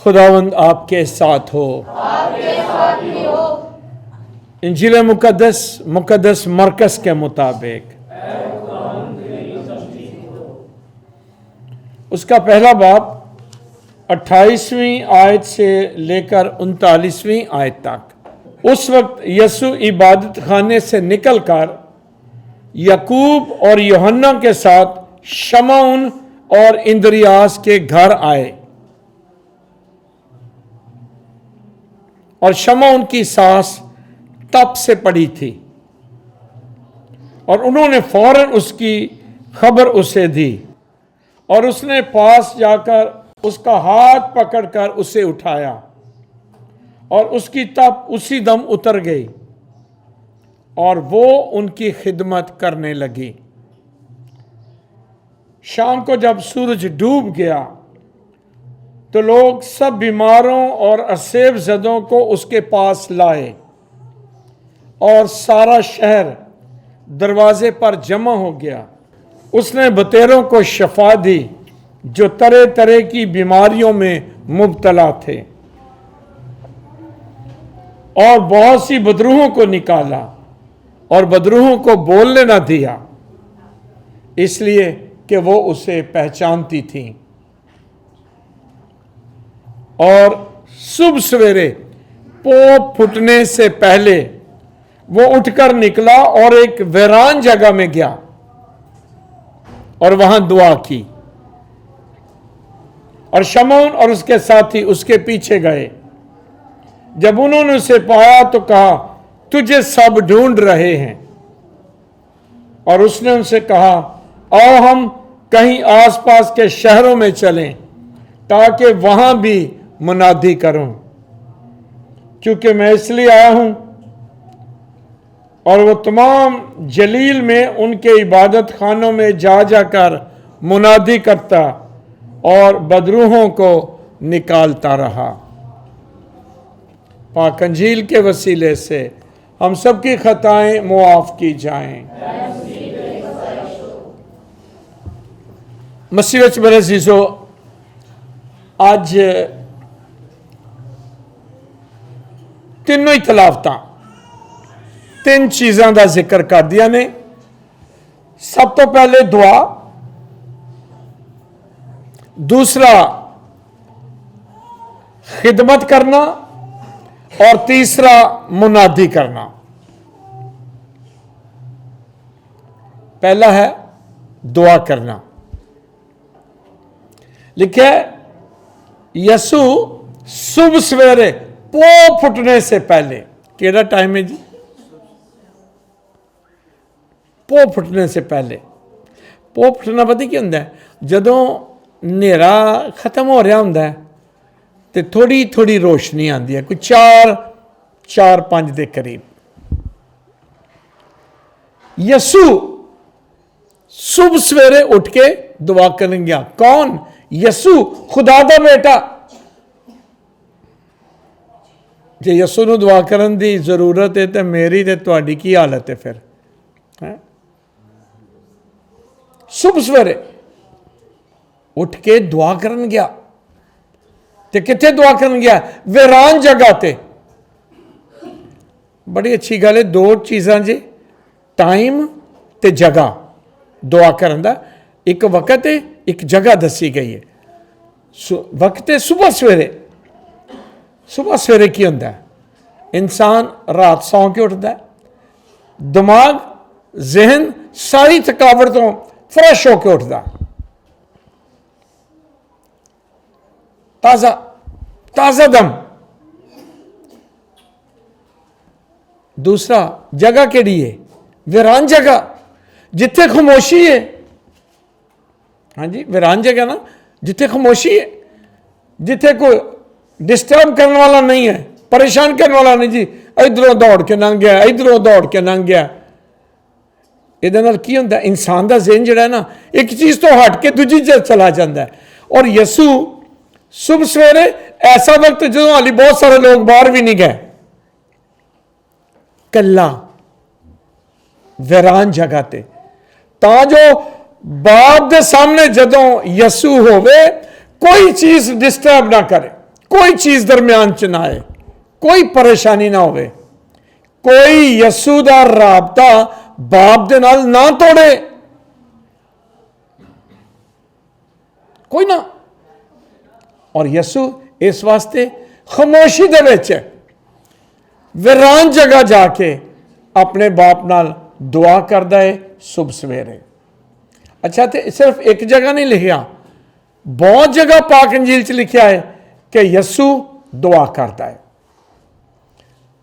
खुदावंद आपके साथ हो। इंजील मुकद्दस मरकस के मुताबिक उसका पहला बाब 28वीं आयत से लेकर 39वीं आयत तक। उस वक्त यसु इबादत खाने से निकलकर याकूब और यूहन्ना के साथ शमौन और इंद्रियास के घर आए, और शमौन की सांस तप से पड़ी थी, और उन्होंने फौरन उसकी खबर उसे दी, और उसने पास जाकर उसका हाथ पकड़कर उसे उठाया, और उसकी तप उसी दम उतर गई, और वो उनकी खिदमत करने लगी। शाम को जब सूरज डूब गया तो लोग सब बीमारों और असेब ज़दों को उसके पास लाए, और सारा शहर दरवाजे पर जमा हो गया। उसने बतेरों को शफा दी जो तरह तरह की बीमारियों में मुब्तला थे, और बहुत सी बदरूहों को निकाला, और बदरूहों को बोलने न दिया, इसलिए कि वो उसे पहचानती थीं। और सुबह सवेरे पोप फुटने से पहले वो उठकर निकला और एक वीरान जगह में गया और वहां दुआ की, और शमौन और उसके साथी उसके पीछे गए। जब उन्होंने उसे पाया तो कहा, तुझे सब ढूंढ रहे हैं। और उसने उनसे कहा, आओ हम कहीं आसपास के शहरों में चलें ताकि वहां भी मुनादी करूं, क्योंकि मैं इसलिए आया हूं। और वो तमाम जलील में उनके इबादत खानों में जा जाकर मुनादी करता और बदरूहों को निकालता रहा। पाक अंजील के वसीले से हम सबकी खताएं मुआफ की जाएं। मसीह विच मेरे अजीजो, अज तीनों ही तलावतां तीन चीज़ों का जिक्र कर दिया ने। सब तो पहले दुआ, दूसरा खिदमत करना, और तीसरा मुनादी करना। पहला है दुआ करना। लिखा है यसु सुबह सवेरे पो फुटने से पहले, केड़ा टाइम है जी? पो फुटने से पहले। पो फुटना पता की होंदा है? जदों नेरा खत्म हो रहा होंदा है तो थोड़ी थोड़ी रोशनी आती है, कोई 4-5 के करीब। यसु सुबह सवेरे उठ के दुआ करन गया। कौन? यसु, खुदा दा बेटा। जे यसु नूं दुआ करन दी जरूरत है तो मेरी ते तुहाडी की हालत है फिर? सुबह सवेरे उठ के दुआ करन गया। ते कित्थे दुआ करन गया? वीरान जगह ते। बड़ी अच्छी गल है। दो चीज़ां जी, टाइम ते जगह दुआ करन दा। एक वक्त है, एक जगह दसी गई है। वक्त है सुबह सवेरे। सुबह सवेरे की होंदा है? इंसान रात सौ के उठता है, दिमाग जहन सारी थकावट तो फ्रेश होके उठता, ताज़ा ताज़ा दम। दूसरा जगह केड़ी है? वीरान जगह, जिथे खामोशी है। हाँ जी, वीरान जगह ना, जिथे खामोशी है, जिथे कोई डिस्टर्ब करने वाला नहीं है, परेशान करने वाला नहीं। जी इधरों दौड़ के लंघ गया, इधरों दौड़ के लंघ गया। ਇਹਦੇ ਨਾਲ ਕੀ ਹੁੰਦਾ? इंसान का जहन जिहड़ा ना एक चीज़ तो हट के दूजी चला जाता है। और यसू सुबह सवेरे ऐसा वक्त जो हाली बहुत सारे लोग बाहर भी नहीं गए, कला वीरान जगह ते, ता जो बाप दे सामने जदों यसू होवे कोई चीज डिस्टर्ब ना करे, कोई चीज दरम्यान च ना आए, कोई परेशानी ना होवे, कोई यसू दा राबता बाप दे नाल ना तोड़े, कोई ना। और यसू इस वास्ते खामोशी दे विच वीरान जगह जाके अपने बाप नाल दुआ करदा है सुबह सवेरे। अच्छा, तो सिर्फ एक जगह नहीं लिखा, बहुत जगह पाक अंजील च लिखा है कि यसू दुआ करता है।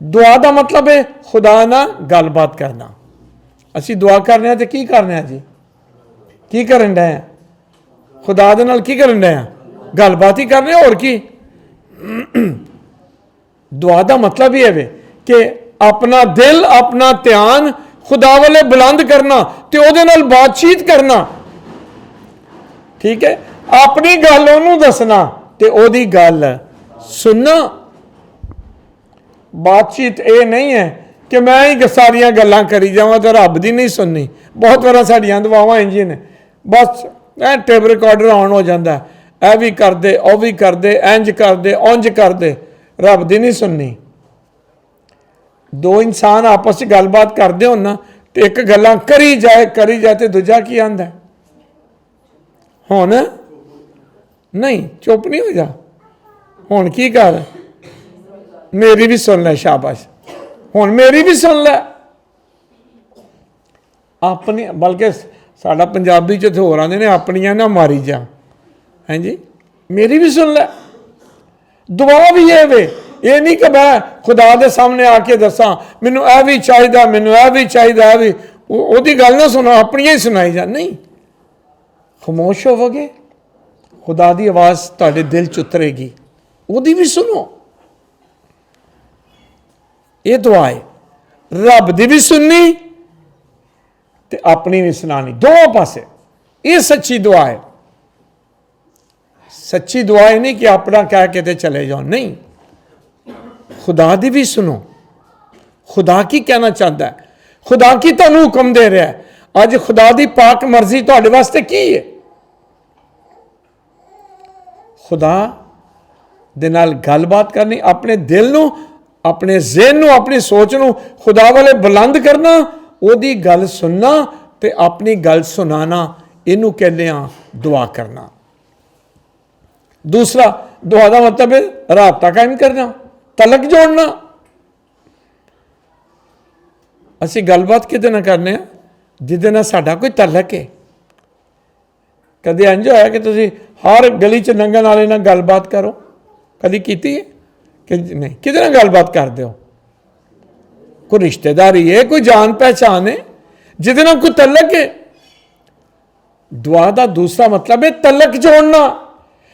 दुआ का मतलब है खुदा नाल गलबात करना। असी दुआ करने तो की करने जी, की करन डे हैं? खुदा दे नाल की करन डे हैं? गलबात ही करने, और की। दुआ का मतलब ही है कि अपना दिल, अपना ध्यान खुदा वाले बुलंद करना ते ओदे नाल बातचीत करना, ठीक है। अपनी गल ओनू दसना ते ओदी गल सुनना। बातचीत ये नहीं है कि मैं ही सारिया गल्लां करी जावां तो रब दी नहीं सुननी। बहुत बार साडियां दुआवां इंज ने, बस टेप रिकॉर्डर ऑन हो जाता है, यह भी कर दे, वह भी कर दे, इंज कर दे, उंज कर दे, रब दी नहीं सुननी। दो इंसान आपस में गलबात करते हो ना, तो एक गल्लां करी जाए तो दूजा की आंदा हुण नहीं, चुप नहीं हो जा, हुण की कर, मेरी भी सुन ले, शाबाश, हुण मेरी भी सुन ले। अपनी, बल्कि साडा पंजाबी च होर आंदे ने, अपनियां ना मारी जा, हैं जी, मेरी भी सुन ले। दुआ भी ये वे, ये नहीं कि मैं खुदा दे सामने आके दसा मैनू यह भी चाहिए, मैनू यह भी चाहिए, भी ओदी गल ना सुनो, अपनियां ही सुनाई जा, नहीं। खामोश होवोगे, खुदा दी आवाज़ तुहाडे दिल च उतरेगी, ओदी भी सुनो। ये दुआ है, रब दी भी सुननी ते अपनी भी सुनानी, दो पासे। ये सच्ची दुआ है। सच्ची दुआ है नहीं कि अपना कह के ते चले जाओ, नहीं, खुदा दी भी सुनो। खुदा की कहना चाहता है, खुदा की तुहानू हुक्म दे रहा है। अज खुदा दी पाक मर्जी तुहाडे वास्ते की है? खुदा दे नाल गलबात करनी, अपने दिल नू, अपने ज़हन नू, अपनी सोच नू खुदा वाले बुलंद करना, ओदी गल सुनना ते अपनी गल सुनाना, इनू कहते हैं दुआ करना। दूसरा, दुआ का मतलब है राबता कायम करना, तलक जोड़ना। असी गलबात किहदे नाल करने आ? जिहदे नाल साडा कोई तलक है। कदे इंज होया कि तुसीं हर गली च लंघण वाले नाल गलबात करो? कदी कीती है कि नहीं? किहदे नाल गलबात करदे हो? कोई रिश्तेदारी है, कोई जान पहचान है, जिहदे नाल कोई तलक है। दुआ का दूसरा मतलब है तलक जोड़ना।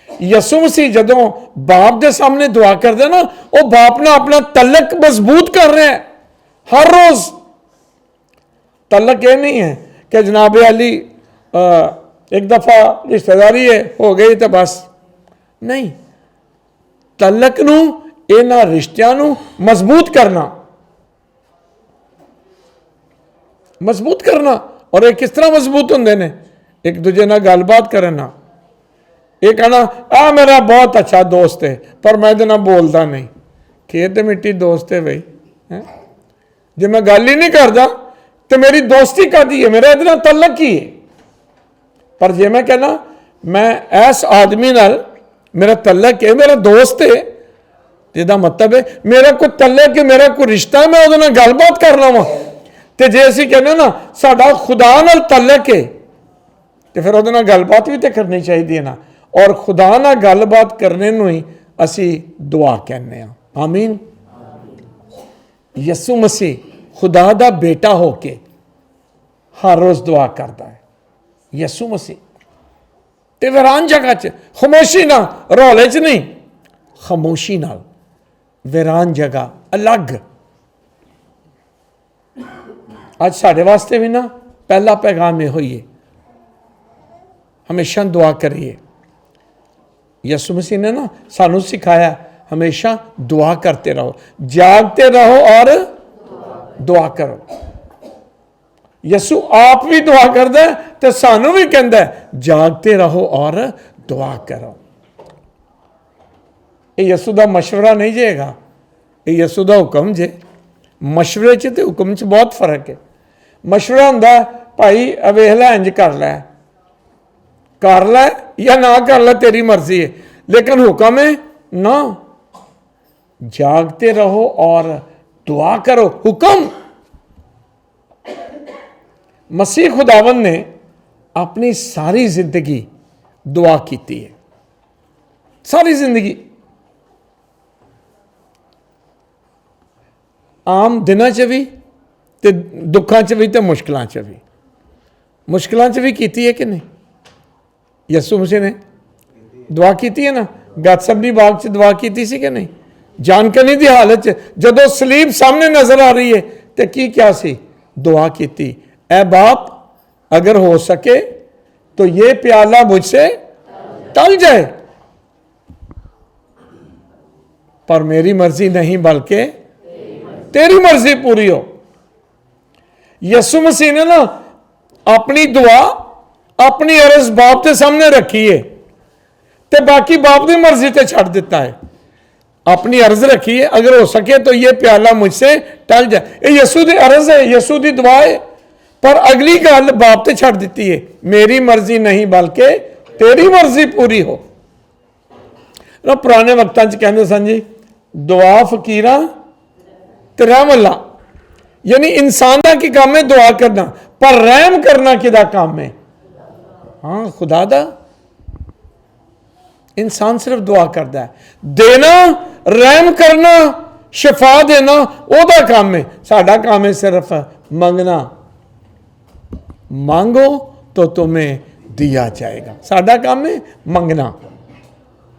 यसू मसीह जदों बाप के सामने दुआ करते ना, वो बाप ने अपना तलक मजबूत कर रहे हैं हर रोज। तलक ये नहीं है कि जनाब अली एक दफा रिश्तेदारी है, हो गई तो बस, नहीं। तलक नू, इन्हां रिश्तियां नू मजबूत करना, मजबूत करना। और ये किस तरह मजबूत होंगे ने? एक दूजे नाल गलबात करना। ये कहना आ मेरा बहुत अच्छा दोस्त है पर मैं इहदे नाल बोलदा नहीं, खेत मिट्टी दोस्त है बई, जे मैं गल ही नहीं करदा तो मेरी दोस्ती कादी है, मेरा इहदे नाल तलक ही है। पर जे मैं कहना मैं इस आदमी नाल मेरा तलक है, मेरा दोस्त है, इसदा मतलब है मेरा कोई तलक है, मेरा कोई रिश्ता है, मैं उहदे नाल गलबात करना वा। तो जे असीं कहने ना साडा खुदा नाल तलक है, तो फिर उहदे नाल गलबात भी तो करनी चाहिए ना। और खुदा नाल गलबात करने नूं ही असी दुआ कहने आ। आमीन। यसू मसीह खुदा दा बेटा होके हर रोज दुआ करता है। यसू मसीह ते वीरान जगह च खामोशी ना, रौले च नहीं, खामोशी नाल वीरान जगह अलग। आज साढ़े वास्ते भी ना पहला पैगाम ये होइए, हमेशा दुआ करिए। यसू मसीह ने ना सानू सिखाया हमेशा दुआ करते रहो, जागते रहो और दुआ करो। यसू आप भी दुआ करता है तो सानू भी कहता है जागते रहो और दुआ करो। ये यसू का मशवरा नहीं जेगा, ये यसू का हुक्म जे। मशवरे च ते हुक्म च बहुत फर्क है। मशवरा हुंदा भाई वेख लै, इंज कर लै या ना कर लै, तेरी मर्जी है। लेकिन हुक्म है ना, जागते रहो और दुआ करो। हुक्म मसीह खुदावन ने अपनी सारी जिंदगी दुआ की है, सारी जिंदगी। आम दिनों च भी ते दुखों च भी ते मुश्किलों च भी। मुश्किलों च भी की है कि नहीं? यसू मसीह ने दुआ की है ना, गैतसमनी बाग च दुआ की सी कि नहीं? जानकनी की हालत च जदों सलीब सामने नजर आ रही है तो की क्या सी? दुआ की, ऐ बाप अगर हो सके तो ये प्याला मुझसे टल जाए, पर मेरी मर्जी नहीं बल्कि तेरी मर्जी पूरी हो। यसू मसीह ने ना अपनी दुआ, अपनी अर्ज बाप के सामने रखी है, ते बाकी बाप की मर्जी ते छड़ दिता है। अपनी अर्ज रखी है, अगर हो सके तो ये प्याला मुझसे टल जाए। ये यसू की अर्ज है, यसू की दुआ है, पर अगली गल बाप ते छड़ दी है, मेरी मर्जी नहीं बल्कि तेरी मर्जी पूरी हो ना। पुराने वक्तां च कहते सन जी, दुआ फकीरा ते रहम अल्लाह। यानी इंसान का की काम है दुआ करना, पर रहम करना किदा काम है? हाँ, खुदा दा। इंसान सिर्फ दुआ करता है, देना, रहम करना, शिफा देना ओदा काम है। साडा काम है सिर्फ मंगना। मांगो तो तुम्हें दिया जाएगा। साडा काम है मंगना।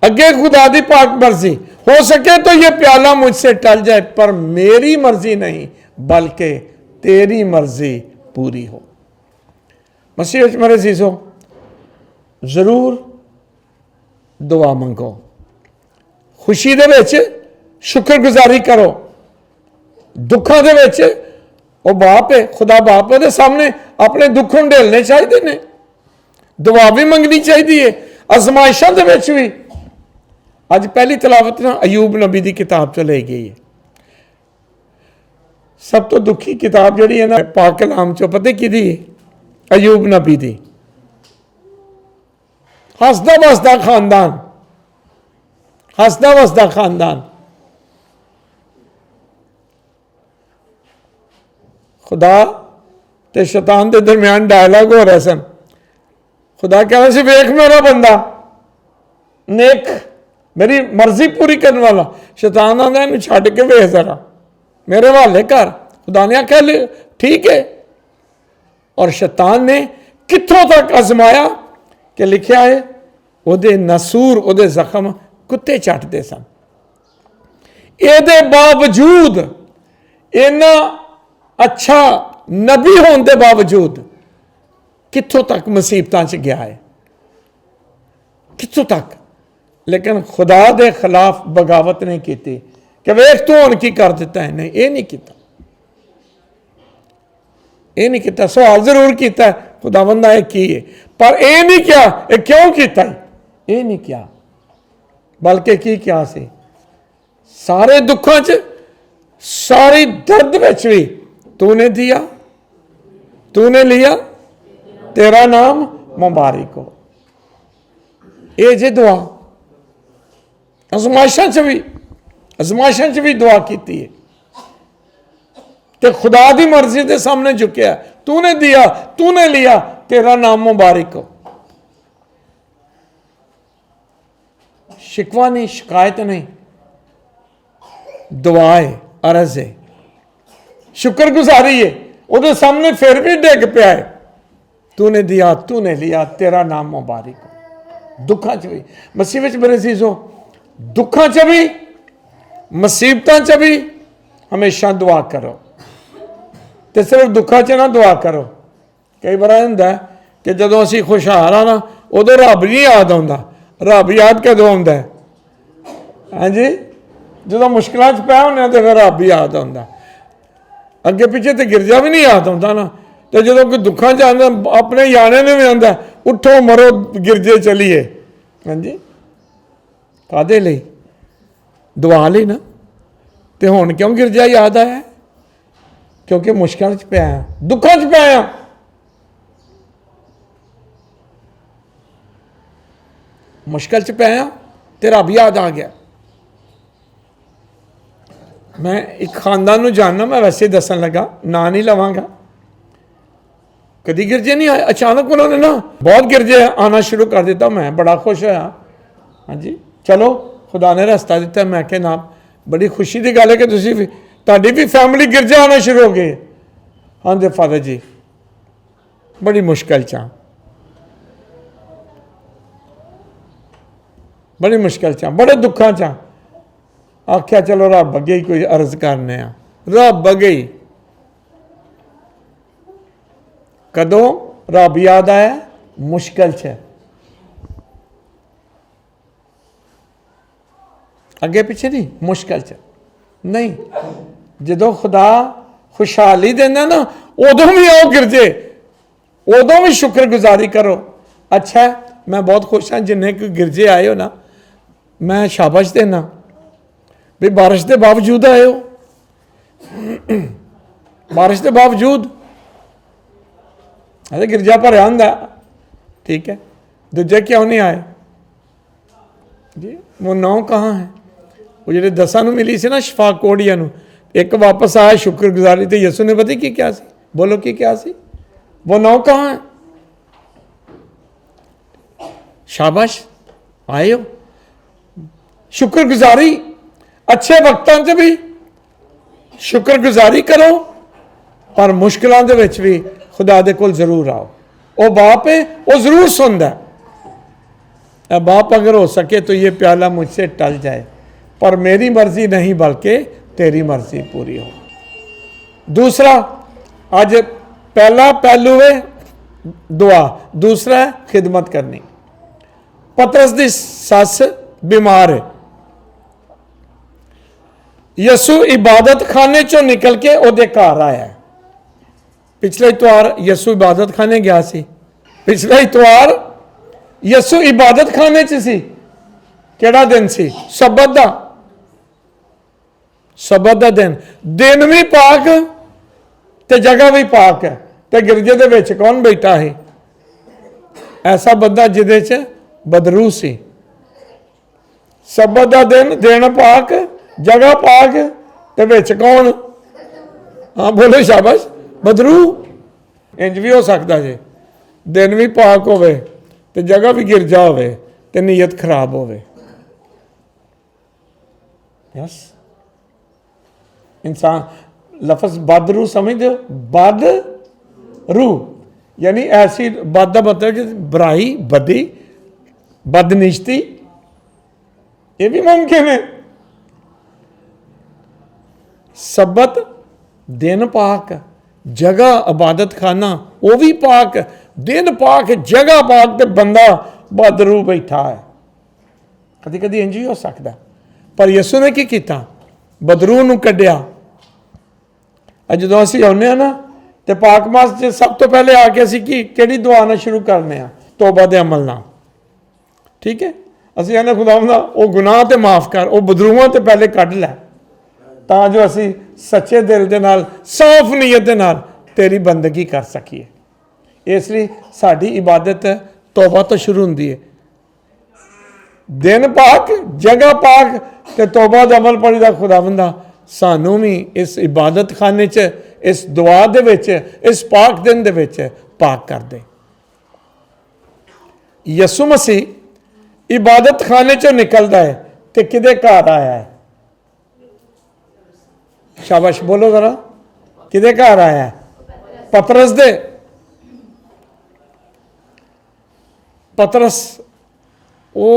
अगे खुदा दी पाक मर्जी, हो सके तो ये प्याला मुझसे टल जाए, पर मेरी मर्जी नहीं बल्कि तेरी मर्जी पूरी हो। मसीह मेरे अजीजों, जरूर दुआ मंगो, खुशी दे विच शुक्रगुजारी करो, दुखों दे विच वो बाप है, खुदा बाप है, सामने अपने दुख ढेलने चाहिए ने, दुआ भी मंगनी चाहिए है। अजमाइशों के विच भी अज पहली तलावत ना अयूब नबी की किताब च ली गई है। सब तो दुखी किताब जी है ना पाक कलाम चो, पता कि अयूब नबी की। हसदा वसदा खानदान, हसदा वसदा खानदान। खुदा ते शैतान के दरम्यान डायलॉग हो रहे सन। खुदा कह रहा सी, वेख मेरा बंदा नेक, मेरी मर्जी पूरी करने वाला। शैतान आंदा इन्हूं छड्ड के वेख जरा, मेरे हवाले कर। खुदा ने आख्या ठीक है। और शैतान ने कित्थों तक आजमाया कि लिखा है उहदे नसूर, उहदे जख्म कुत्ते चटते सन। इहदे बावजूद, इन्ना अच्छा नबी होने के बावजूद कित्थों तक मुसीबतां च गया है, कित्थों तक। लेकिन खुदा के खिलाफ बगावत नहीं की कि वेख तू हुण की कर दिता है। नहीं, ये नहीं किया, ये नहीं किया। सवाल जरूर किया खुदावंदा ये की है, पर यह नहीं किया ये क्यों किया, ये नहीं किया। बल्कि की क्या सी, सारे दुखों च, सारी दर्द विच भी तूने दिया, तूने लिया, तेरा नाम मुबारक हो। ये जे दुआ अजमाइशों च भी दुआ की है, तो खुदा की मर्जी के सामने झुकिया, तूने दिया, तूने लिया, तेरा नाम मुबारक हो। शिकवा नहीं, शिकायत नहीं, दुआ है, अर्ज है, शुक्रगुजारी है। वो सामने फिर भी डिग पिया है, तूने दिया, तूने लिया, तेरा नाम मुबारक हो। दुखों च भी, मसीबत मेरे अजीजों, दुखों च भी, मुसीबतों च भी हमेशा दुआ करो। तो सिर्फ दुखों च ना दुआ करो। कई बार होंदा कि जदों असीं खुशहाल हाँ ना, उदों रब नहीं याद आता। रब याद कदों आता है? हाँ जी, जो मुश्किलों च पै होने तो फिर रब याद आता। अगे पिछे तो गिरजा भी नहीं याद आता ना। तो जो कोई दुखों च आता, अपने याने ने भी आता, उठो मरो गिरजे चलीए। हाँ जी, कादे लई? दुआ ली ना, तो हुण क्यों गिरजा याद आया? क्योंकि मुश्किल च पिया, दुखों च पिया। मुश्किल च पिया तो रब याद आ गया। मैं एक खानदान नूं जानना, मैं वैसे दसन लगा, ना नहीं लवांगा। कभी गिरजे नहीं आए, अचानक उन्होंने ना बहुत गिरजे आना शुरू कर दिता। मैं बड़ा खुश होया। हाँ जी, चलो खुदा ने रस्ता दिता। मैं क्या ना, बड़ी खुशी की गल है कि तुसी भी, तुहाडी भी फैमिली गिरजे आना शुरू हो गई। हाँ जी फादर जी, बड़ी मुश्किल चा, बड़ी मुश्किल चा, बड़े दुखा चा। आख्या चलो रब अगे ही कोई अर्ज करने, रब अगे ही। कदों रब याद आया? मुश्किल च। अगे पिछे नहीं, मुश्किल च नहीं। जदों खुदा खुशहाली देना ना, उदों भी आओ गिरजे, उदों भी शुक्रगुजारी करो। अच्छा है, मैं बहुत खुश हाँ जिन्हें कोई गिरजे आए हो ना, मैं शाबाश देना भी, बारिश के बावजूद आए हो, बारिश के बावजूद। अरे गिरजा भरया होंदा, ठीक है, दूजे क्यों नहीं आए जी? वो 9 कहाँ है? वो जो 10 मिली सी ना शफा कोड़िया, एक वापस आया शुक्रगुजारी। तो यसू ने पता की क्या सी? बोलो की क्या सी? वो 9 कहाँ है? शाबाश, आए हो, शुक्रगुजारी। अच्छे वक्तों से भी शुक्रगुजारी करो, पर मुश्किलों के विच भी खुदा दे कोल जरूर आओ। वो बाप है, वो जरूर सुनता है। बाप अगर हो सके तो ये प्याला मुझसे टल जाए, पर मेरी मर्जी नहीं बल्कि तेरी मर्जी पूरी हो। दूसरा, आज पहला पहलू है दुआ, दूसरा है खिदमत करनी। पतरस की सस बीमार है। यसू इबादत खाने चो निकल के ओदे घर आया। पिछले इतवार यसू इबादत खाने गया सी। पिछले इतवार यसू इबादत खाने च सी। केड़ा दिन सी? सबत दा। सबत दा दिन भी पाक ते जगह भी पाक है। ते गिरजे दे विच कौन बैठा है? ऐसा बंदा जिदे च बदरू सी। सबत दा दिन पाक, जगह पाक, ते विच कौन? हाँ बोलो शाबाश, बदरू। इंज भी हो सकता जे, दिन भी पाक होवे ते जगह भी गिरजा होवे ते नीयत खराब होवे। यस, इंसान लफज बदरू समझ दो, बदरू यानी ऐसी बद का मतलब बुराई, बदी, बदनिश्ती, ये भी मुमकिन है। सबत दिन पाक, जगह इबादत खाना वो भी पाक, दिन पाक, जगह पाक, ते बंदा बदरू बैठा है। कभी कभी इंज ही हो सकता, पर यसू ने की किया? बदरू नूं कढ़िया। जो असीं आउने ना तो पाक मास च सब तो पहले आके असीं किहड़ी दुआ नाल शुरू करने आ? तौबा दे अमल नाल। ठीक है, असीं आने खुदावंदा वो गुनाह ते माफ़ कर, वो बदरूआं ते पहले कढ़ लै, तां जो असीं सच्चे दिल दे नाल, साफ नीयत दे नाल तेरी बंदगी कर सकीए। इसलिए साडी इबादत तौबा तो शुरू हुंदी है। दिन पाक, जगह पाक ते तौबा दा अमल पढ़ीदा। खुदावंदा सानू भी इस इबादत खाने च, इस दुआ दे विच, इस पाक दिन दे विच पाक कर दे। यसू मसीह इबादत खाने चो निकलता है तो किदे घर आया है? शाबाश बोलो जरा, किदे घर आया है? पतरस दे। पतरस वो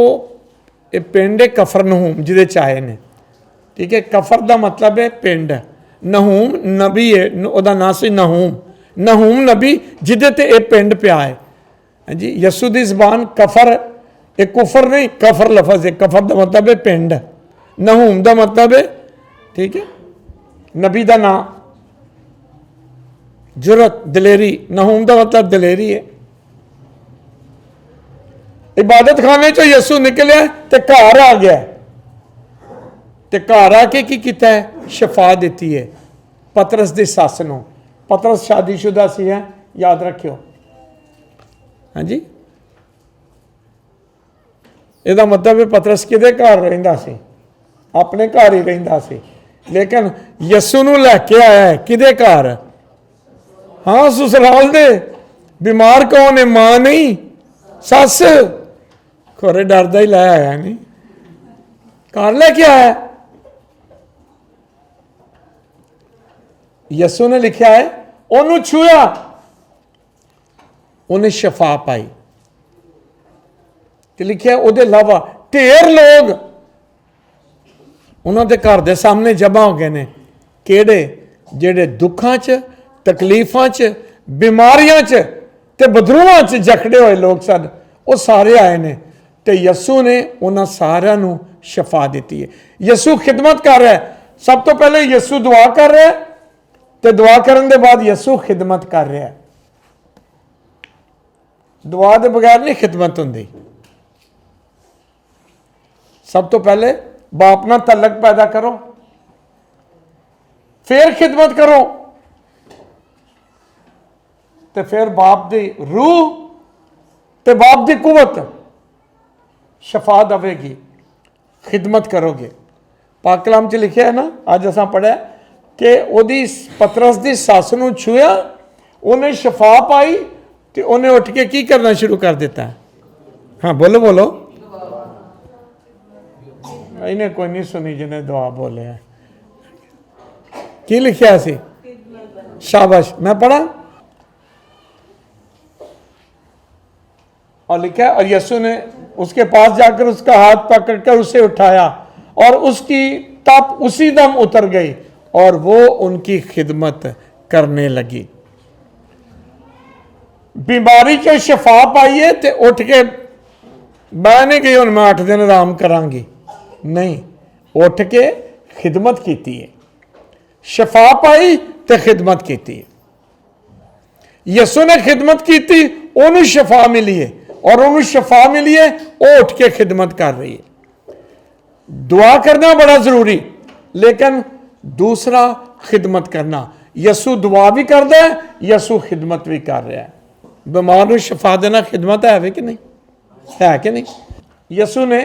पिंड है कफरनहूम जिदे च आए ने। ठीक है, कफर का मतलब है पिंड, नहूम नबी है, उसका नाम से नहूम, नहूम नबी जिदे ते ये पिंड पिया है। हाँ जी, यसू की जबान कफर, एक कुफर नहीं, कफर लफज है। कफर का मतलब है पिंड, नहूम का मतलब है, ठीक है, नबी का नाम, जुरत, दलेरी। नहूम का मतलब दलेरी है। इबादत खाने चो यसू निकलिया तो घर आ गया। ਤੇ ਘਰ ਆ ਕੇ ਕੀ ਕੀਤਾ ਹੈ? ਸ਼ਫਾ ਦਿੱਤੀ ਹੈ ਪਤਰਸ ਦੀ ਸੱਸ ਨੂੰ। ਪਤਰਸ ਸ਼ਾਦੀशुदा ਸੀ, ਹੈ ਯਾਦ ਰੱਖਿਓ। ਹਾਂਜੀ, ਇਹਦਾ ਮਤਲਬ ਹੈ ਪਤਰਸ ਕਿਹਦੇ ਘਰ ਰਹਿੰਦਾ ਸੀ? ਆਪਣੇ ਘਰ ਹੀ ਰਹਿੰਦਾ ਸੀ। ਲੇਕਿਨ ਯਿਸੂ ਨੂੰ ਲੈ ਕੇ ਆਇਆ ਹੈ ਕਿਹਦੇ ਘਰ? ਹਾਂ, ਸਸੁਰਾਲ ਦੇ। ਬਿਮਾਰ ਕੌਣ ਹੈ? ਮਾਂ ਨਹੀਂ, ਸੱਸ। ਖੋਰੇ ਡਰਦਾ ਹੀ ਲੈ ਆਇਆ, ਨਹੀਂ ਘਰ ਲੈ ਕੇ ਆਇਆ। ਯਿਸੂ ਨੇ ਲਿਖਿਆ ਹੈ ਉਹਨੂੰ ਛੂਇਆ, ਉਹਨੇ ਸ਼ਫਾ ਪਾਈ। ਤੇ ਲਿਖਿਆ ਉਹਦੇ ਇਲਾਵਾ ਢੇਰ ਲੋਕ ਉਹਨਾਂ ਦੇ ਘਰ ਦੇ ਸਾਹਮਣੇ ਜਮ੍ਹਾਂ ਹੋ ਗਏ ਨੇ। ਕਿਹੜੇ? ਜਿਹੜੇ ਦੁੱਖਾਂ 'ਚ, ਤਕਲੀਫਾਂ 'ਚ, ਬਿਮਾਰੀਆਂ 'ਚ ਤੇ ਬਦਰੂਹਾਂ 'ਚ ਜਕੜੇ ਹੋਏ ਲੋਕ ਸਨ, ਉਹ ਸਾਰੇ ਆਏ ਨੇ। ਤੇ ਯਿਸੂ ਨੇ ਉਹਨਾਂ ਸਾਰਿਆਂ ਨੂੰ ਸ਼ਫਾ ਦਿੱਤੀ ਹੈ। ਯਿਸੂ ਖਿਦਮਤ ਕਰ ਰਿਹਾ ਹੈ। ਸਭ ਤੋਂ ਪਹਿਲੇ ਯਿਸੂ ਦੁਆ ਕਰ ਰਿਹਾ ਹੈ ਤੇ ਦੁਆ ਕਰਨ ਦੇ ਬਾਅਦ ਯਿਸੂ ਖਿਦਮਤ ਕਰ ਰਿਹਾ ਹੈ। ਦੁਆ ਦੇ ਬਗੈਰ ਨਹੀਂ ਖਿਦਮਤ ਹੁੰਦੀ। ਸਭ ਤੋਂ ਪਹਿਲੇ ਬਾਪ ਨਾਲ ਤਲਕ ਪੈਦਾ ਕਰੋ, ਫਿਰ ਖਿਦਮਤ ਕਰੋ, ਤੇ ਫਿਰ ਬਾਪ ਦੀ ਰੂਹ ਤੇ ਬਾਪ ਦੀ ਕੁਵਤ ਸ਼ਫਾ ਦੇਵੇਗੀ, ਖਿਦਮਤ ਕਰੋਗੇ। ਪਾਕ ਕਲਾਮ 'ਚ ਲਿਖਿਆ ਹੈ ਨਾ, ਅੱਜ ਅਸਾਂ ਪੜ੍ਹਿਆ ਕਿ ਉਹਦੀ ਪਤਰਸ ਦੀ ਸੱਸ ਨੂੰ ਛੂਇਆ, ਉਹਨੇ ਸ਼ਫਾ ਪਾਈ ਤੇ ਉਹਨੇ ਉੱਠ ਕੇ ਕੀ ਕਰਨਾ ਸ਼ੁਰੂ ਕਰ ਦਿੱਤਾ? ਹਾਂ, ਬੋਲੋ ਬੋਲੋ। ਇਹਨੇ ਕੋਈ ਨਹੀਂ ਸੁਣੀ ਜਿਹਨੇ ਦੁਆ ਬੋਲਿਆ। ਕੀ ਲਿਖਿਆ ਸੀ? शाबाश। मैं पढ़ा और लिखा है, और यीशु ने उसके पास जाकर उसका हाथ पकड़कर उसे उठाया और उसकी तप उसी दम उतर गई और वो उनकी खिदमत करने लगी। बीमारी के शफा पाइए तो उठ के बह नहीं गई हूँ मैं 8 दिन आराम करांगी, नहीं, उठ के खिदमत की है। शफा पाई तो खिदमत की है। यसू ने खिदमत की थी, उन्होंने शफा मिली है और उन्होंने शफा मिली है, वो उठ के खिदमत कर रही है। दुआ करना बड़ा जरूरी, लेकिन दूसरा खिदमत करना। यसू दुआ भी करता है, यसू खिदमत भी कर रहा है। बीमार को शफा देना खिदमत है कि नहीं? है कि नहीं? यसू ने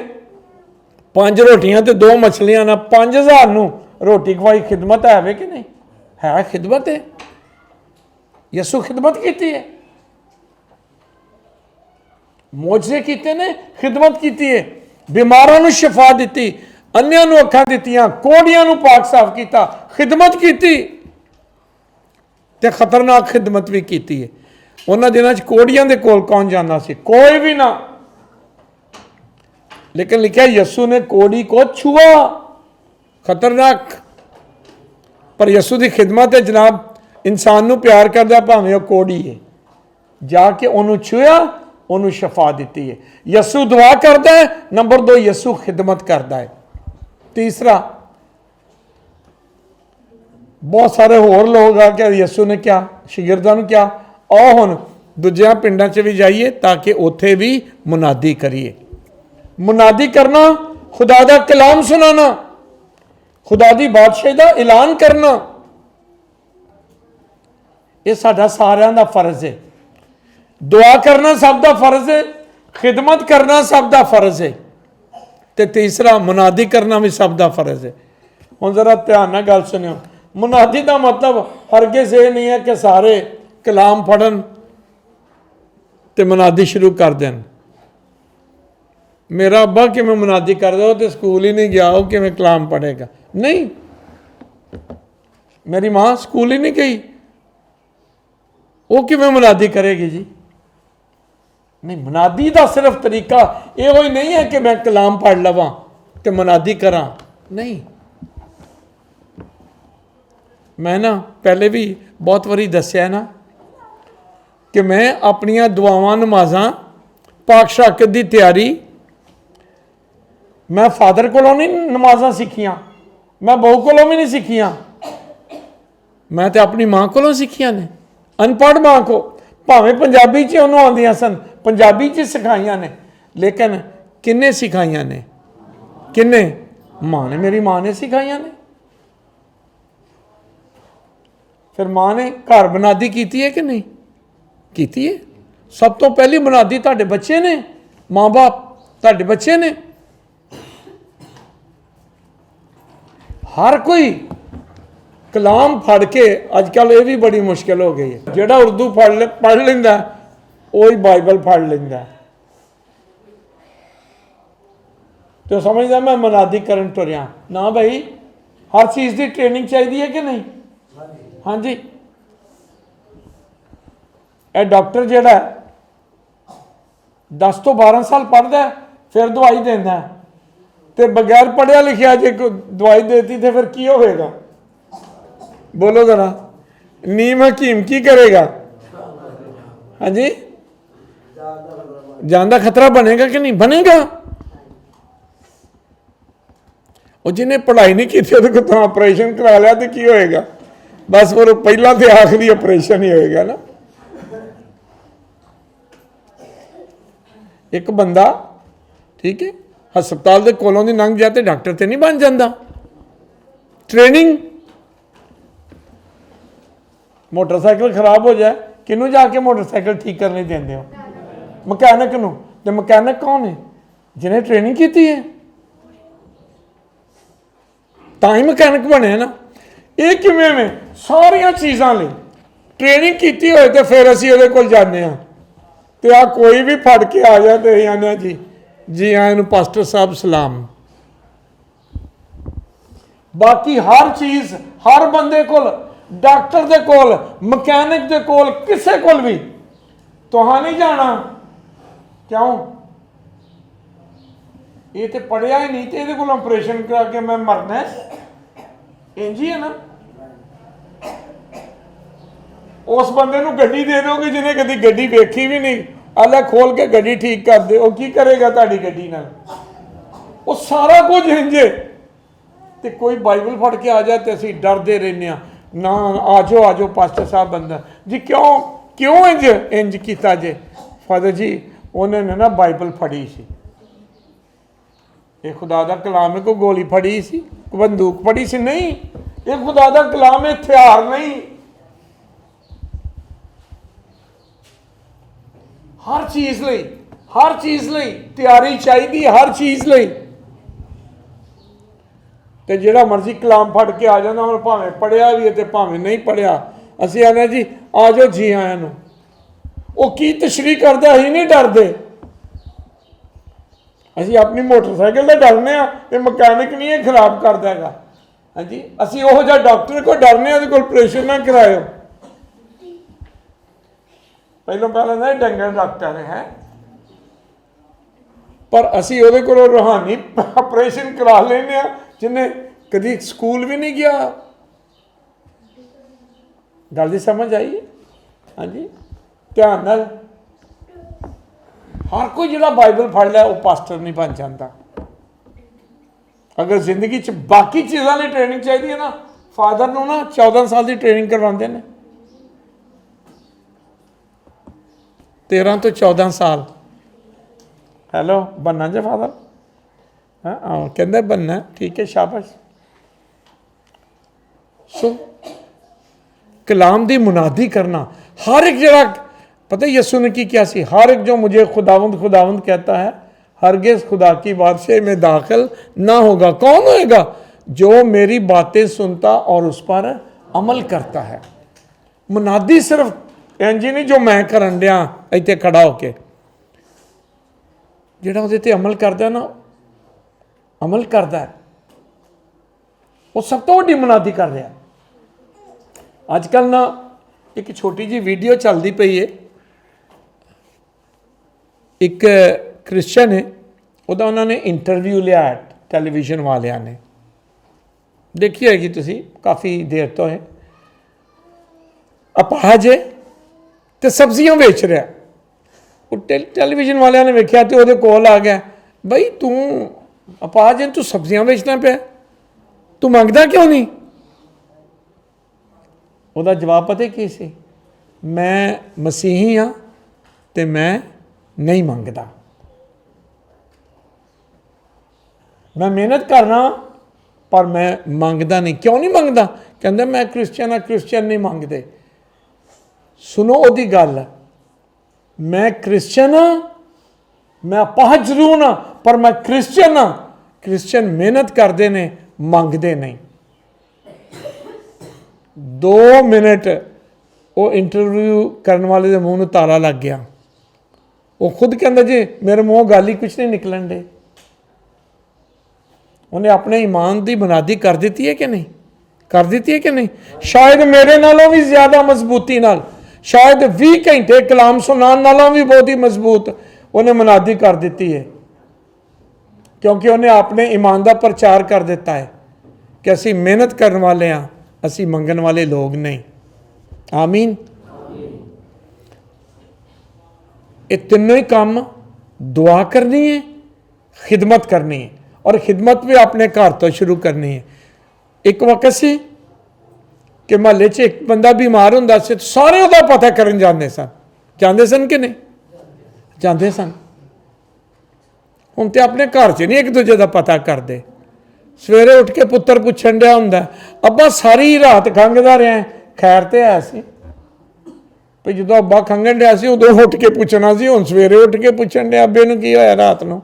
5 रोटियां तो 2 मछलियां ना 5000 ਨੂੰ रोटी खवाई, खिदमत है कि नहीं? है, खिदमत है। यसू खिदमत की है, मोजे कीते ने, खिदमत की है। बीमारों को शफा दी, अन्यां को अखां दित्तियां, कोड़ियां को पाक साफ किया, खिदमत की ते खतरनाक खिदमत भी की है। उन्होंने दिनों कोड़ियां दे कोल कौन जाना सी? कोई भी ना। लेकिन लिखा यसू ने कोड़ी को छुआ, खतरनाक। पर यसू की खिदमत है जनाब, इंसान को प्यार करता भावें वह कोड़ी है, जाके उन्होंने छुआ, उन्होंने शफा दी है। यसू दुआ करता है, नंबर 2 यसू खिदमत करता है। तीसरा, बहुत सारे होर लोग आके यसू ने क्या शागिर्दां नूं क्या, आओ हुण दूजियां पिंडां च भी जाइए ताकि उत्थे भी मुनादी करिए। मुनादी करना, खुदा दा कलाम सुनाना, खुदा दी बादशाही दा ऐलान करना, ये साडा सारियां दा फर्ज है। दुआ करना सब दा फर्ज है, खिदमत करना सब दा फर्ज है, ते तीसरा मुनादी करना भी सब दा फर्ज है। हुण जरा ध्यान नाल गल सुनियो। मुनादी का मतलब हरगिज़ ये नहीं है कि सारे कलाम पढ़न ते मुनादी शुरू कर दें। मेरा अब्बा कि मैं मुनादी कर दो तो स्कूल ही नहीं गया, हो कि मैं कलाम पढ़ेगा? नहीं, मेरी माँ स्कूल ही नहीं गई, वो कि मैं मुनादी करेगी जी? नहीं, मुनादी का सिर्फ तरीका यो ही नहीं है कि मैं कलाम पढ़ लवां तो मुनादी करा, नहीं। मैं ना पहले भी बहुत बारी दसिया ना कि मैं अपनिया दुआवां नमाज़ां पाक शाकत की तैयारी मैं फादर कोलों नहीं नमाज़ां सीखियां, मैं बहू कोलों भी नहीं सीखियां, मैं तो अपनी माँ कोलों सीखियां ने, अनपढ़ माँ को। भावें पंजाबी च उन्होंने आंदियां सन, पंजाबी च सिखाइयां ने, लेकिन किन्ने सिखाइयां ने? किन्ने? ਮਾਂ ਨੇ, ਮੇਰੀ ਮਾਂ ਨੇ ਸਿਖਾਈਆਂ ਨੇ। ਫਿਰ ਮਾਂ ਨੇ ਘਰ ਬੁਨਿਆਦੀ ਕੀਤੀ ਹੈ ਕਿ ਨਹੀਂ ਕੀਤੀ ਹੈ? ਸਭ ਤੋਂ ਪਹਿਲੀ ਬੁਨਿਆਦੀ ਤੁਹਾਡੇ ਬੱਚੇ ਨੇ, ਮਾਂ ਬਾਪ ਤੁਹਾਡੇ ਬੱਚੇ ਨੇ। ਹਰ ਕੋਈ ਕਲਾਮ ਫੜ ਕੇ, ਅੱਜ ਕੱਲ ਇਹ ਵੀ ਬੜੀ ਮੁਸ਼ਕਿਲ ਹੋ ਗਈ ਹੈ, ਜਿਹੜਾ ਉਰਦੂ ਪੜ੍ਹ ਲੈਂਦਾ ਉਹੀ ਬਾਈਬਲ ਫੜ ਲੈਂਦਾ ਤੇ ਸਮਝਦਾ ਮੈਂ ਮੁਨਾਦੀ ਕਰਨ ਤੁਰਿਆ। ਨਾ ਭਾਈ, ਹਰ ਚੀਜ਼ ਦੀ ਟ੍ਰੇਨਿੰਗ ਚਾਹੀਦੀ ਹੈ ਕਿ ਨਹੀਂ? ਹਾਂਜੀ। ਇਹ ਡਾਕਟਰ ਜਿਹੜਾ 10 ਤੋਂ 12 ਸਾਲ ਪੜ੍ਹਦਾ ਫਿਰ ਦਵਾਈ ਦਿੰਦਾ, ਤੇ ਬਗੈਰ ਪੜ੍ਹਿਆ ਲਿਖਿਆ ਜੇ ਕੋਈ ਦਵਾਈ ਦੇਤੀ ਤੇ ਫਿਰ ਕੀ ਹੋਵੇਗਾ? ਬੋਲੋ ਜ਼ਰਾ। ਨੀਮ ਹਕੀਮ ਕੀ ਕਰੇਗਾ? ਹਾਂਜੀ, ਜਾਨ ਦਾ ਖਤਰਾ ਬਣੇਗਾ ਕਿ ਨਹੀਂ ਬਣੇਗਾ? ਉਹ ਜਿਹਨੇ ਪੜ੍ਹਾਈ ਨਹੀਂ ਕੀਤੀ ਉਹਦੇ ਕੋਲ ਤਾਂ ਆਪਰੇਸ਼ਨ ਕਰਾ ਲਿਆ ਤੇ ਕੀ ਹੋਏਗਾ? ਬਸ ਉਹ ਪਹਿਲਾਂ ਤੇ ਆਖਰੀ ਆਪਰੇਸ਼ਨ ਹੀ ਹੋਏਗਾ ਨਾ। ਇੱਕ ਬੰਦਾ ਠੀਕ ਹੈ ਹਸਪਤਾਲ ਦੇ ਕੋਲੋਂ ਦੀ ਲੰਘ ਜਾ ਤੇ ਡਾਕਟਰ ਤੇ ਨਹੀਂ ਬਣ ਜਾਂਦਾ। ਟ੍ਰੇਨਿੰਗ। ਮੋਟਰਸਾਈਕਲ ਖਰਾਬ ਹੋ ਜਾਏ, ਕਿਹਨੂੰ ਜਾ ਕੇ ਮੋਟਰਸਾਈਕਲ ਠੀਕ ਕਰਨੇ ਦਿੰਦੇ ਹੋ? ਮਕੈਨਿਕ ਨੂੰ। ਤੇ ਮਕੈਨਿਕ ਕੌਣ ਹੈ? ਜਿਹਨੇ ਟ੍ਰੇਨਿੰਗ ਕੀਤੀ ਹੈ, ਤਾਂ ਹੀ ਮਕੈਨਿਕ ਬਣੇ ਨਾ। ਇਹ ਕਿਵੇਂ ਵੇ? ਸਾਰੀਆਂ ਚੀਜ਼ਾਂ ਲਈ ਟ੍ਰੇਨਿੰਗ ਕੀਤੀ ਹੋਏ ਤੇ ਫਿਰ ਅਸੀਂ ਉਹਦੇ ਕੋਲ ਜਾਂਦੇ ਹਾਂ ਤੇ ਆ ਕੋਈ ਵੀ ਫੜ ਕੇ ਆ ਜਾ ਤੇ ਅਸੀਂ ਆਨੇ ਜੀ ਜੀ ਆਇਆਂ ਨੂੰ ਪਾਸਟਰ ਸਾਹਿਬ ਸਲਾਮ। ਬਾਕੀ ਹਰ ਚੀਜ਼ ਹਰ ਬੰਦੇ ਕੋਲ, ਡਾਕਟਰ ਦੇ ਕੋਲ, ਮਕੈਨਿਕ ਦੇ ਕੋਲ, ਕਿਸੇ ਕੋਲ ਵੀ ਤੁਹਾਂ ਨਹੀਂ ਜਾਣਾ। ਕਿਉਂ? ਇਹ ਤੇ ਪੜਿਆ ਹੀ ਨਹੀਂ ਤੇ ਇਹਦੇ ਕੋਲ ਆਪਰੇਸ਼ਨ ਕਰਾ ਕੇ ਮੈਂ ਮਰਨਾ ਇੰਝ ਹੀ ਹੈ ਨਾ। ਉਸ ਬੰਦੇ ਨੂੰ ਗੱਡੀ ਦੇ ਦੋਗੇ ਜਿਹਨੇ ਕਦੀ ਗੱਡੀ ਵੇਖੀ ਵੀ ਨਹੀਂ, ਆਲਾ ਖੋਲ ਕੇ ਗੱਡੀ ਠੀਕ ਕਰ ਦੇ, ਉਹ ਕੀ ਕਰੇਗਾ ਤੁਹਾਡੀ ਗੱਡੀ ਨਾਲ? ਉਹ ਸਾਰਾ ਕੁਝ ਇੰਝੇ। ਤੇ ਕੋਈ ਬਾਈਬਲ ਫੜ ਕੇ ਆ ਜਾ ਤੇ ਅਸੀਂ ਡਰਦੇ ਰਹਿੰਦੇ ਹਾਂ, ਨਾ ਆ ਜਾਓ ਪਾਸਟਰ ਸਾਹਿਬ ਅੰਦਰ ਜੀ। ਕਿਉਂ ਇੰਜ ਕੀਤਾ ਜੇ? ਫਾਦਰ ਜੀ ਉਹਨੇ ਨਾ ਬਾਈਬਲ ਫੜੀ ਸੀ, ਇਹ ਖੁਦਾ ਦਾ ਕਲਾਮ ਹੈ। ਕੋਈ ਗੋਲੀ ਫੜੀ ਸੀ, ਕੋਈ ਬੰਦੂਕ ਫੜੀ ਸੀ? ਨਹੀਂ, ਇਹ ਖੁਦਾ ਦਾ ਕਲਾਮ ਹੈ, ਹਥਿਆਰ ਨਹੀਂ। ਹਰ ਚੀਜ਼ ਲਈ ਤਿਆਰੀ ਚਾਹੀਦੀ, ਹਰ ਚੀਜ਼ ਲਈ। ਤੇ ਜਿਹੜਾ ਮਰਜ਼ੀ ਕਲਾਮ ਫੜ ਕੇ ਆ ਜਾਂਦਾ, ਹੁਣ ਭਾਵੇਂ ਪੜਿਆ ਵੀ ਹੈ ਤੇ ਭਾਵੇਂ ਨਹੀਂ ਪੜਿਆ, ਅਸੀਂ ਆਨੇ ਜੀ ਆ ਜਾਓ ਜੀ ਆਇਆਂ ਨੂੰ। ਉਹ ਕੀ ਤਸ਼ਰੀਹ ਕਰਦਾ? ਅਸੀਂ ਨਹੀਂ ਡਰਦੇ। ਅਸੀਂ ਆਪਣੀ ਮੋਟਰਸਾਈਕਲ ਦਾ ਡਰਨੇ ਆ, ਤੇ ਮਕੈਨਿਕ ਨਹੀਂ ਇਹ ਖਰਾਬ ਕਰਦਾ ਹੈਗਾ। ਹਾਂਜੀ, ਅਸੀਂ ਉਹੋ ਜਿਹਾ ਡਾਕਟਰ ਕੋਲ ਡਰਨੇ ਆ, ਉਹਦੇ ਕੋਲ ਆਪਰੇਸ਼ਨ ਨਾ ਕਰਾਇਓ। ਪਹਿਲਾਂ ਨਾ ਡੰਗਰ ਡਾਕਟਰ ਹੈ, ਪਰ ਅਸੀਂ ਉਹਦੇ ਕੋਲੋਂ ਰੂਹਾਨੀ ਆਪਰੇਸ਼ਨ ਕਰਾ ਲੈਂਦੇ ਆ ਜਿਹਨੇ ਕਦੀ ਸਕੂਲ ਵੀ ਨਹੀਂ ਗਿਆ। ਗੱਲ ਦੀ ਸਮਝ ਆਈ? ਹਾਂਜੀ, ਧਿਆਨ ਨਾਲ। ਹਰ ਕੋਈ ਜਿਹੜਾ ਬਾਈਬਲ ਫੜ ਲਿਆ ਉਹ ਪਾਸਟਰ ਨਹੀਂ ਬਣ ਜਾਂਦਾ। ਅਗਰ ਜ਼ਿੰਦਗੀ 'ਚ ਬਾਕੀ ਚੀਜ਼ਾਂ ਲਈ ਟ੍ਰੇਨਿੰਗ ਚਾਹੀਦੀ ਹੈ ਨਾ, ਫਾਦਰ ਨੂੰ ਨਾ 14 ਸਾਲ ਦੀ ਟ੍ਰੇਨਿੰਗ ਕਰਵਾਉਂਦੇ ਨੇ, 13 ਤੋਂ 14 ਸਾਲ। ਹੈਲੋ, ਬੰਨਾ ਜੇ ਫਾਦਰ? ਹਾਂ, ਕਹਿੰਦੇ ਬੰਨਾ, ਠੀਕ ਹੈ, ਸ਼ਾਬਾਸ਼। ਸੋ कलाम दी मुनादी करना, हर एक जरा पता यीशु ने की क्या सी, हर एक जो मुझे खुदावंद खुदावंद कहता है हरगिज़ खुदा की बादशाही में दाखिल ना होगा। कौन होएगा? जो मेरी बातें सुनता और उस पर अमल करता है। मुनादी सिर्फ इंज नहीं जो मैं करन दिया इत्थे खड़ा होके, जिहड़ा उहदे ते अमल करदा ना, अमल करदा है, वो सब तो वड्डी मुनादी कर रहा। अजकल ना एक छोटी जी वीडियो चलती पई है, एक क्रिश्चन है, ਉਹਦਾ ਉਹਨਾਂ ਨੇ इंटरव्यू लिया टैलीविजन वालिया ने, देखी होगी तुसी, काफ़ी देर तो है। अपाहज है तो सब्जियां बेच रहा, वो टैलीविजन वालिया ने वेख्या तो वो कोल आ गया, बई तू अपाहज है, तू सब्जियां बेचना पे, तू मंगदा क्यों नहीं? ਉਹਦਾ ਜਵਾਬ ਪਤਾ ਕੀ ਸੀ? ਮੈਂ ਮਸੀਹੀ ਹਾਂ ਤੇ ਮੈਂ ਨਹੀਂ ਮੰਗਦਾ, ਮੈਂ ਮਿਹਨਤ ਕਰਨਾ पर मैं मंगदा नहीं। क्यों नहीं मंगदा? कहंदा मैं क्रिश्चियन हाँ, क्रिश्चियन नहीं मंगते। सुनो ओदी गल, मैं क्रिश्चियन हाँ, मैं अपाहज जरूर हाँ, पर मैं क्रिश्चियन हाँ। क्रिश्चियन मेहनत करते हैं, मंगते नहीं। 2 मिनट वो इंटरव्यू करने वाले के मूँह में ताला लग गया। वो खुद कहता जी मेरे मूँह गल ही कुछ नहीं निकलन दे। उन्हें अपने ईमान की बुनियादी कर दी है कि नहीं? कर दी है कि नहीं? शायद मेरे नालों भी ज़्यादा मजबूती नाल, शायद 20 घंटे कलाम सुनाने नालों भी बहुत ही मजबूत उन्हें बुनियादी कर दी है, क्योंकि उन्हें अपने ईमान का प्रचार कर दिता है कि असी मेहनत करने वाले हाँ, असी मंगन वाले लोग नहीं। आमीन। ये तीनों ही काम दुआ करनी है, खिदमत करनी है, और खिदमत भी अपने घर तो शुरू करनी है। एक वक्त से कि महल्ले च एक बंदा बीमार होंदा सी, सारे उसदा पता करन जाते सन। जाते सन कि नहीं? जाते सन। हुण ते अपने घर च नहीं एक दूजे का पता करते। सवेरे उठ के पुत्तर पुछन दिया होंदा, अब्बा सारी रात खंघदा रहा, खैर तो है सी? भी जो अब्बा खंघन दिया सी उदों उठ के पुछना सी, हुण सवेरे उठ के पुछन दिया अब्बे नूं की होया रात नूं।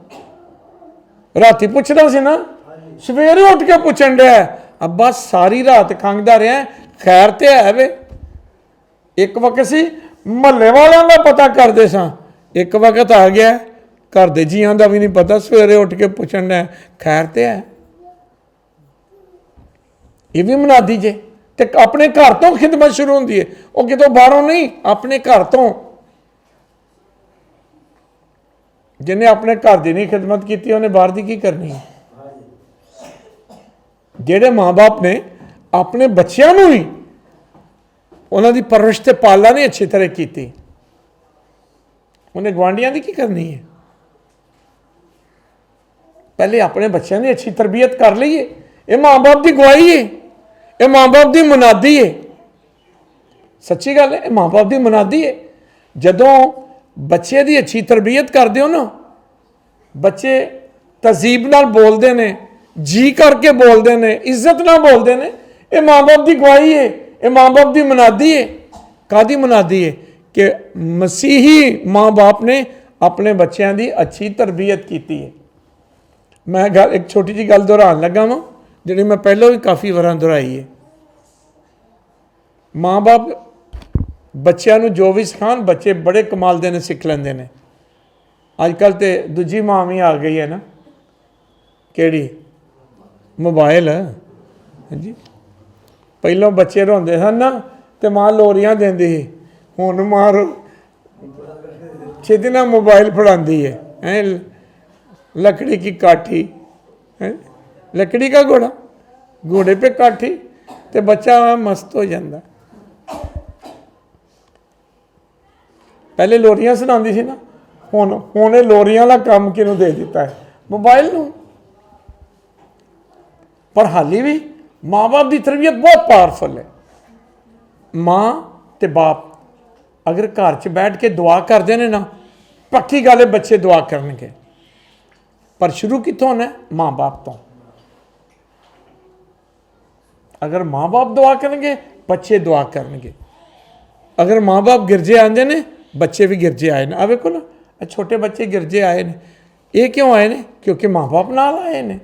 राती पुछदा सी ना, सवेरे उठ के पुछन दिया अब्बा सारी रात खंघदा रहा, खैर तो है वे। एक वक्त सी महल्ले वालों का पता करते सा, एक वक्त आ गया घर के जियां का भी नहीं पता, सवेरे उठ के पुछन दिया खैर तो है। ये भी मुनादी जे। तो अपने घर तो खिदमत शुरू होती है, वो कितों बाहरों नहीं, अपने घर तो। जिन्हें अपने घर की नहीं खिदमत की उन्हें बाहर की करनी है? जेडे माँ बाप ने अपने बच्चों को ही उन्होंने परवरिश ते पालना नहीं अच्छी तरह की, उन्हें गुआढ़ियां की करनी है? पहले अपने बच्चों की अच्छी तरबियत कर लीए। ये माँ बाप की गवाही है, ये माँ बाप की मुनादी है। सच्ची गल है, माँ बाप की मुनादी है। जदों बच्चे की अच्छी तरबियत करते हो ना, बच्चे तहजीब नाल बोलते हैं, जी करके बोलते हैं, इज्जत नाल बोलते हैं, ये माँ बाप की गवाही है, ये माँ बाप की मुनादी है। कादी मुनादी है? कि मसीही माँ बाप ने अपने बच्चों की अच्छी तरबियत की है। मैं गल एक छोटी जी गल दोहरान लगा वां, जिहड़ी मैं पहलों भी काफ़ी बार दोहराई है। माँ बाप बच्चों को जो भी सिखान, बच्चे बड़े कमाल दे ने सीख लेंदे हैं। अजकल तो दूजी माँ भी आ गई है ना, केड़ी? मोबाइल। हाँ जी। पहलों बच्चे रोंदे सन ना तो माँ लोरियां देंदी ही, हुण माँ छेती ना मोबाइल फड़ाती है। लकड़ी की काठी है, लकड़ी का घोड़ा, घोड़े पे काठी, तो बच्चा मस्त हो जाता। पहले लोरियां सुनाती सी ना, हुण लोरियां वाला काम किनू दे दिता है? मोबाइल नूं। पर हाली भी माँ बाप की तरबियत बहुत पावरफुल है। माँ ते बाप अगर घर च बैठ के दुआ करते हैं ना, पक्की गल है बच्चे दुआ करनगे। पर शुरू कितों होना है? माँ बाप तो। अगर माँ बाप दुआ करेंगे, बच्चे दुआ करनगे। अगर माँ बाप गिरजे आते हैं, बच्चे भी गिरजे आए हैं। आ वेखो ना, छोटे बच्चे गिरजे आए हैं। ये क्यों आए हैं? क्योंकि माँ बाप नाल आए हैं।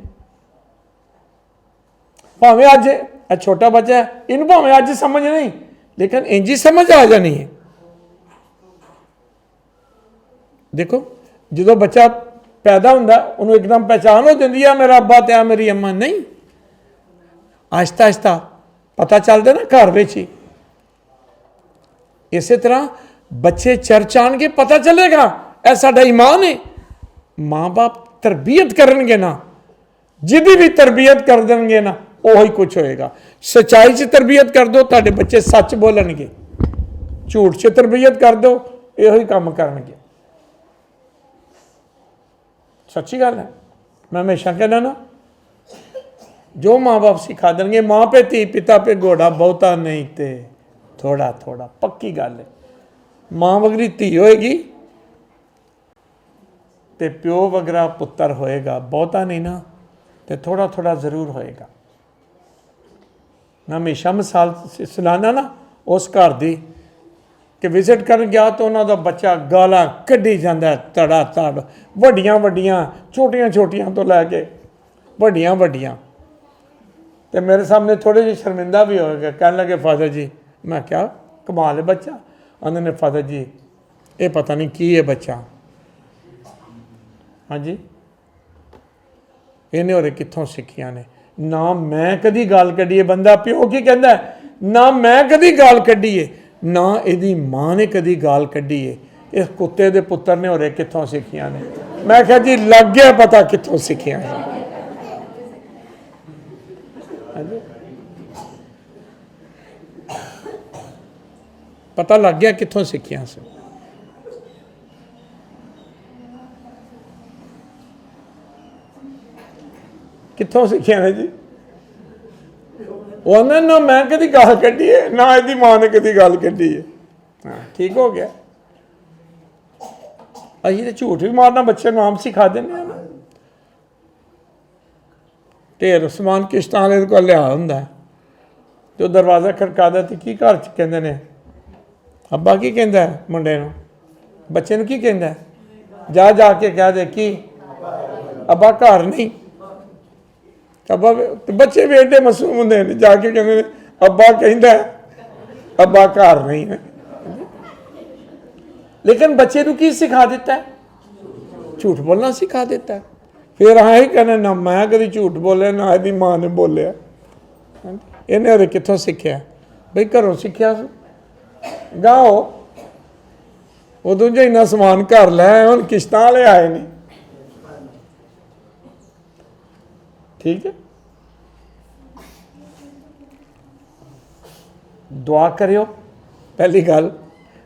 भावें अज छोटा बच्चा है, इन भावें अज समझ नहीं, लेकिन इंज ही समझ आ जानी है। देखो जो बच्चा पैदा होंदा, उन्होंने एकदम पहचान हो जाती है मेरा अब्बा ते मेरी अम्मा, नहीं। आहिस्ता आहिस्ता पता चलता ना घर में ही। इस तरह बच्चे चर्च आन के पता चलेगा ऐ साडा ईमान है। माँ बाप तरबियत करनगे ना, जिदी भी तरबियत कर देंगे ना, वही कुछ होएगा। सच्चाई से तरबियत कर दो, ताडे बच्चे सच बोलणगे। झूठ से तरबियत कर दो, यही काम करनगे। सच्ची गल है। मैं हमेशा कहना ना, जो माँ बाप सिखा देंगे, माँ पे धी पिता पे घोड़ा, बहुता नहीं ते थोड़ा थोड़ा, पक्की गल है। माँ वगरी धी होएगी ते प्यो वगरा पुत्र होएगा, बहुता नहीं ना, तो थोड़ा थोड़ा जरूर होएगा। मैं हमेशा मिसाल सुनाना ना उस घर की कि विजिट कर गया तो उन्होंने बच्चा गालां कढ़ी जाता तड़ा तड़ वड्डियां वड्डियां छोटियां छोटियां तो लैके वड्डियां वड्डियां। तो मेरे सामने थोड़े जी शर्मिंदा भी हो गया, कहने लगे फादर जी, मैं क्या कमाल है बच्चा। उन्होंने फादर जी ये पता नहीं की है बच्चा, हाँ जी इन्हें और कितों सीखिया ने। ना मैं कदी गाल कढ़ी है, बंदा प्यो की कहता है, ना मैं कदी गाल कढ़ी है ना यदी माँ ने कदी गाल कढ़ी है, इस कुत्ते दे पुत्र ने और कितों सीखिया ने। मैं क्या जी लग गया पता कितों सीखिया है। पता लग गया कितों सीखिया से। कितों सीखिया ने जी। उन्होंने ना मैं कभी गाल कढ़ी है ना यदी माँ ने कभी गाल कढ़ी है। हाँ ठीक हो गया। अभी तो झूठ भी मारना बच्चे नाम सिखा देने ना। ढेर समान किश्तां वाले को लिया होंदा जो दरवाज़ा खड़कादा तो की घर च कहंदे ने अब्बा की कहंदा है मुंडे नूं, बच्चे नूं की कहंदा है, जा जाके कह दे कि अब्बा घर नहीं। अब्बा बच्चे भी एडे मासूम होंदे ने, जाके कहंदे ने अब्बा कहंदा है अब्बा घर नहीं है। लेकिन बच्चे को की सिखा देता है, झूठ बोलना सिखा देता है। फिर हाँ ही कहने ना मैं कभी झूठ बोलिया ना यदी माँ ने बोलिया। इन्हें और कितों सीखिया बई घरों सीखिया गाओ उदों जो इन्ना समान घर लै हम किश्तां वाले आए नहीं। ठीक है दुआ करियो। पहली गल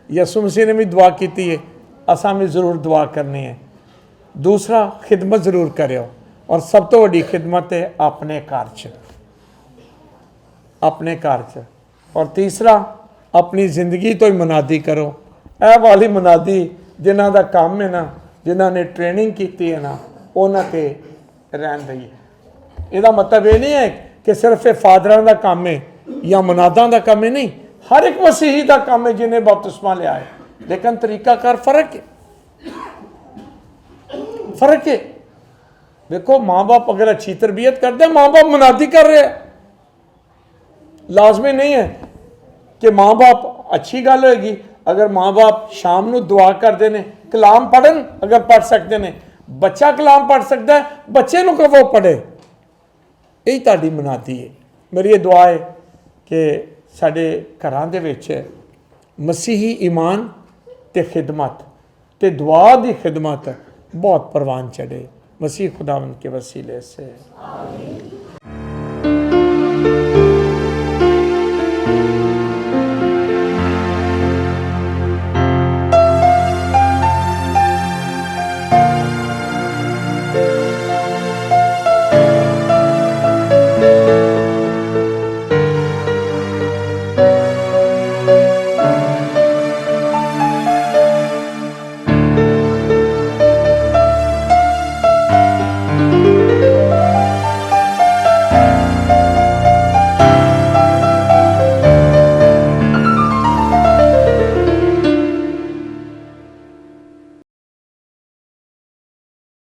यसु मसीह ने भी दुआ की है, असां भी जरूर दुआ करनी है। दूसरा खिदमत जरूर करियो और सब तो वड्डी खिदमत है अपने घर च, अपने घर च। और तीसरा अपनी जिंदगी तो ही मुनादी करो। यह वाली मुनादी जिन्हों का काम है ना, जिन्होंने ट्रेनिंग की है ना, उन्होंने रहन रही है। इसका मतलब ये नहीं है कि सिर्फ ये फादर का काम है या मुनादा का काम है, नहीं, हर एक मसीही का काम है जिन्हें बपतिस्मा लिया है। लेकिन तरीकाकार फर्क है, फर्क है। देखो माँ बाप अगर अच्छी तरबियत करते हैं, माँ बाप मुनादी कर रहे हैं, लाजमी नहीं है कि माँ बाप अच्छी गल होगी अगर माँ बाप शाम को दुआ करते हैं, कलाम पढ़न अगर पढ़ सकते हैं, बच्चा कलाम पढ़ सकता है, बच्चे को वो पढ़े। यही ताड़ी मुनादी है। मेरी ये दुआ है कि साडे घरां दे विच मसीही ईमान ते खिदमत ते दुआ दी खिदमत बहुत परवान चढ़े। मसीह खुदावंद के वसीले से।